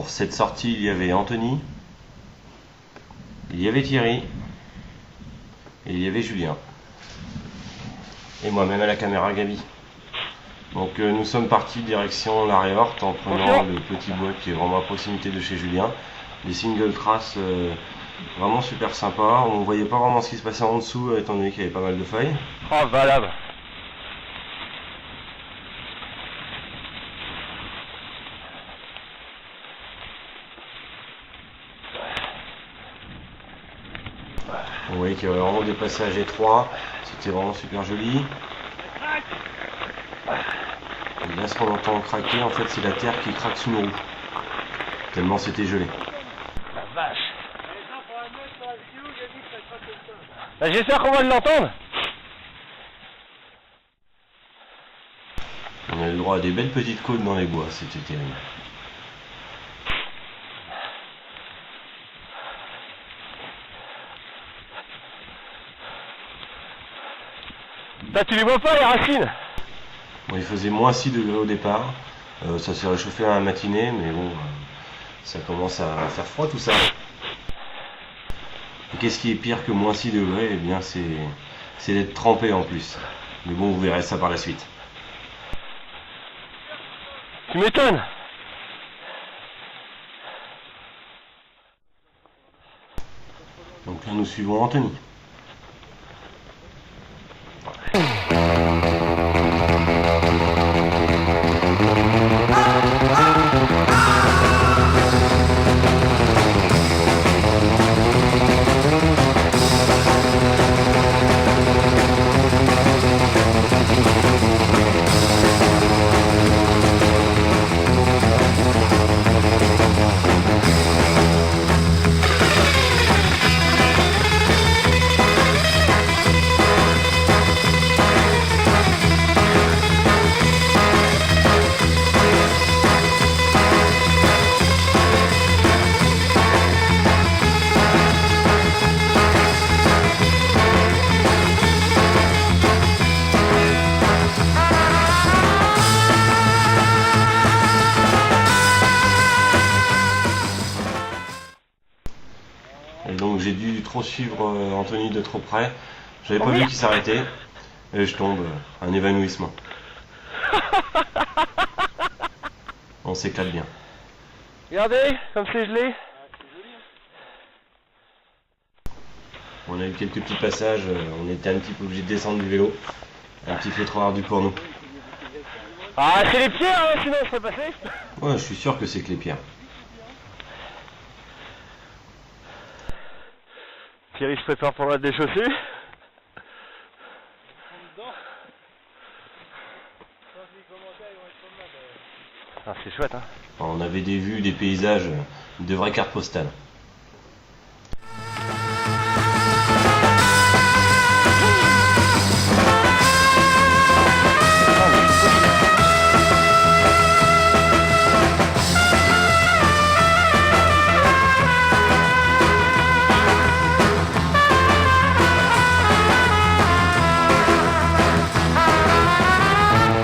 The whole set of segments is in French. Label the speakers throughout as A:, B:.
A: Pour cette sortie, il y avait Anthony, il y avait Thierry, et il y avait Julien. Et moi-même à la caméra, Gabi. Donc nous sommes partis direction la Réorte en prenant le petit bois qui est vraiment à proximité de chez Julien. Des single traces vraiment super sympas. On ne voyait pas vraiment ce qui se passait en dessous étant donné qu'il y avait pas mal de feuilles.
B: Oh, valable.
A: Vous voyez qu'il y avait vraiment des passages étroits. C'était vraiment super joli. Et là, ce qu'on entend craquer, en fait, c'est la terre qui craque sous nos roues. Tellement c'était gelé.
B: La vache. Bah, j'espère qu'on va l'entendre.
A: On a eu le droit à des belles petites côtes dans les bois, c'était terrible.
B: Bah, tu les vois pas, les racines?
A: Bon, il faisait moins 6 degrés au départ. Ça s'est réchauffé à la matinée, mais bon, ça commence à faire froid tout ça. Et qu'est-ce qui est pire que moins 6 degrés? Eh bien, c'est d'être trempé en plus. Mais bon, vous verrez ça par la suite.
B: Tu m'étonnes.
A: Donc là, nous suivons Anthony. Et donc j'ai dû trop suivre Anthony de trop près. J'avais pas vu qu'il s'arrêtait. Et je tombe, un évanouissement. On s'éclate bien.
B: Regardez, comme c'est gelé.
A: On a eu quelques petits passages, on était un petit peu obligé de descendre du vélo. Un petit peu trop ardu pour nous.
B: Ah, c'est les pieds, hein, sinon je serais passé.
A: Ouais, je suis sûr que c'est que les pierres.
B: Thierry se prépare pour la déchausser. Ah, c'est chouette, hein.
A: On avait des vues, des paysages, de vraies cartes postales.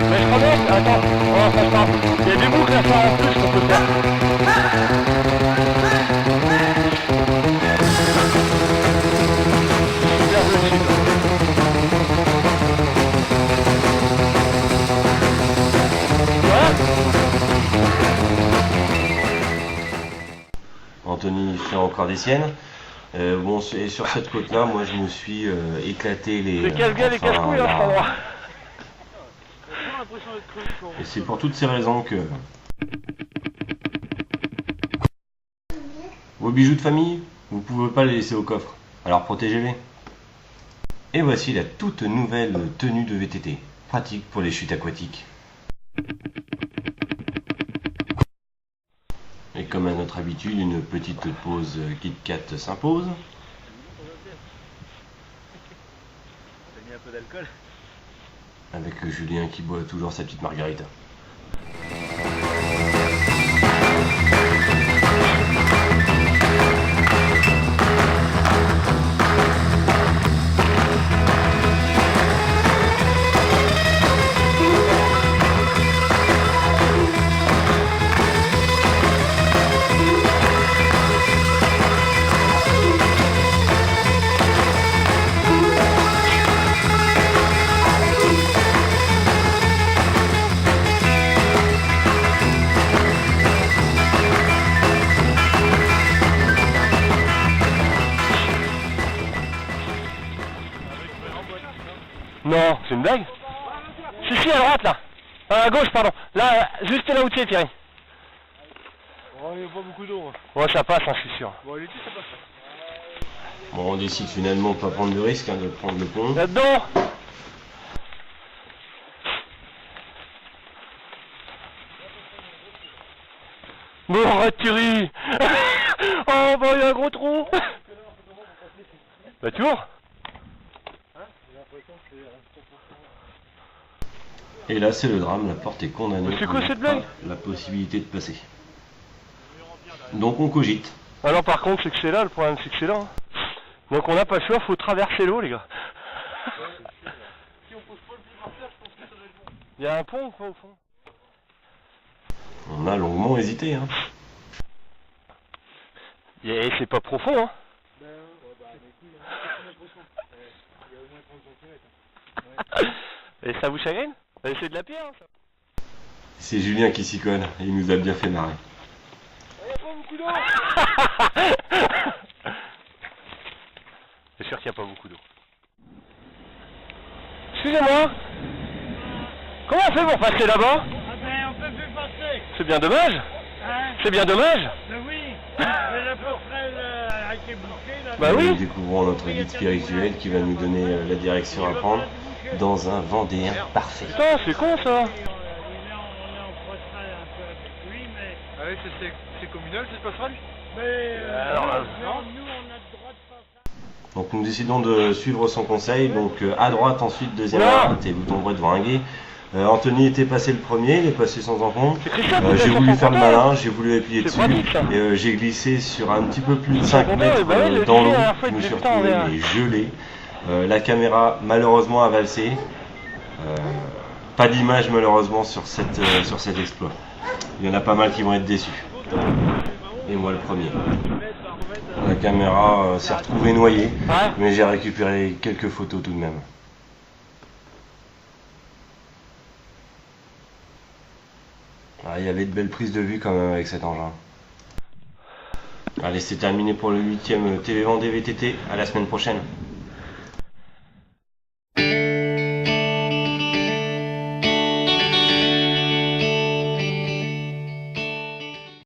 B: Mais je crois bien, attends, oh, franchement, il y a des boucles à faire en plus qu'on peut faire. Super bleu dessus.
A: Anthony fait encore des siennes. Bon, et sur cette côte-là, moi je me suis éclaté les.
B: C'est casse-gueule et casse-couille, hein, cet endroit.
A: Et c'est pour toutes ces raisons que vos bijoux de famille, vous ne pouvez pas les laisser au coffre. Alors protégez-les. Et voici la toute nouvelle tenue de VTT, pratique pour les chutes aquatiques. Et comme à notre habitude, une petite pause Kit Kat s'impose.
B: T'as mis un peu d'alcool?
A: Avec Julien qui boit toujours sa petite margarita.
B: Non, c'est une blague. Si, à droite, là. À gauche, pardon. Là, juste là où tu es, Thierry.
C: Oh, il n'y a pas beaucoup d'eau.
B: Ouais, ça passe, hein, je suis sûr.
C: Bon, l'été, ça passe.
A: Bon, on décide finalement de pas prendre de risque, hein, de prendre le pont.
B: Là-dedans. Bon, arrête, Thierry. Oh, bah, il y a un gros trou. Bah, tu vois.
A: Et là, c'est le drame, la porte est condamnée.
B: Mais c'est quoi
A: On n'a
B: cette blague?
A: pas la possibilité de passer. Donc on cogite.
B: Alors, par contre, c'est que c'est là, le problème, c'est que c'est là. Hein. Donc, on n'a pas le choix, faut traverser l'eau, les gars. Il y a un pont ou pas au fond?
A: On a longuement hésité, hein.
B: Et c'est pas profond, hein. Et ça vous chagrine? C'est de la pierre, ça.
A: C'est Julien qui s'y colle, et il nous a bien fait marrer.
C: Il n'y a pas beaucoup d'eau.
B: C'est sûr qu'il n'y a pas beaucoup d'eau. Excusez-moi. Comment on fait pour passer là-bas?
D: Ah ben on peut plus passer.
B: C'est bien dommage.
D: Hein?
B: C'est bien dommage.
D: Ben oui. Mais la passerelle a été bouchée là.
B: Bah oui.
A: Nous découvrons notre guide spirituel qui va nous donner la direction à prendre dans un Vendéen parfait.
B: Putain, c'est con ça.
D: On est en passerelle un peu avec lui, mais.
C: Ah oui, c'est communal, cette passerelle?
D: Mais
B: Alors,
D: nous on a le droit de passer.
A: Donc nous décidons de suivre son conseil, donc à droite ensuite deuxième
B: Oula.
A: à droite et bouton droit devant un guet. Anthony était passé le premier, il est passé sans encombre.
B: C'est Christophe qui
A: J'ai
B: était
A: voulu
B: sur
A: faire le
B: son compteur.
A: malin, j'ai voulu appuyer
B: C'est
A: dessus
B: pratique, ça.
A: et j'ai glissé sur un petit peu plus de
B: Sur
A: 5
B: son compteur,
A: mètres
B: bah oui, je
A: dans
B: le
A: l'eau.
B: disais la dernière fois,
A: Je me
B: il
A: suis
B: disait, putain,
A: retrouvé
B: on est
A: mais gelé. La caméra malheureusement a valsé. Pas d'image malheureusement sur cet exploit. Il y en a pas mal qui vont être déçus. Et moi le premier. La caméra s'est retrouvée noyée,
B: Ouais.
A: mais j'ai récupéré quelques photos tout de même. Ah, il y avait de belles prises de vue quand même avec cet engin. Allez, c'est terminé pour le 8e TV Vendée VTT. À la semaine prochaine.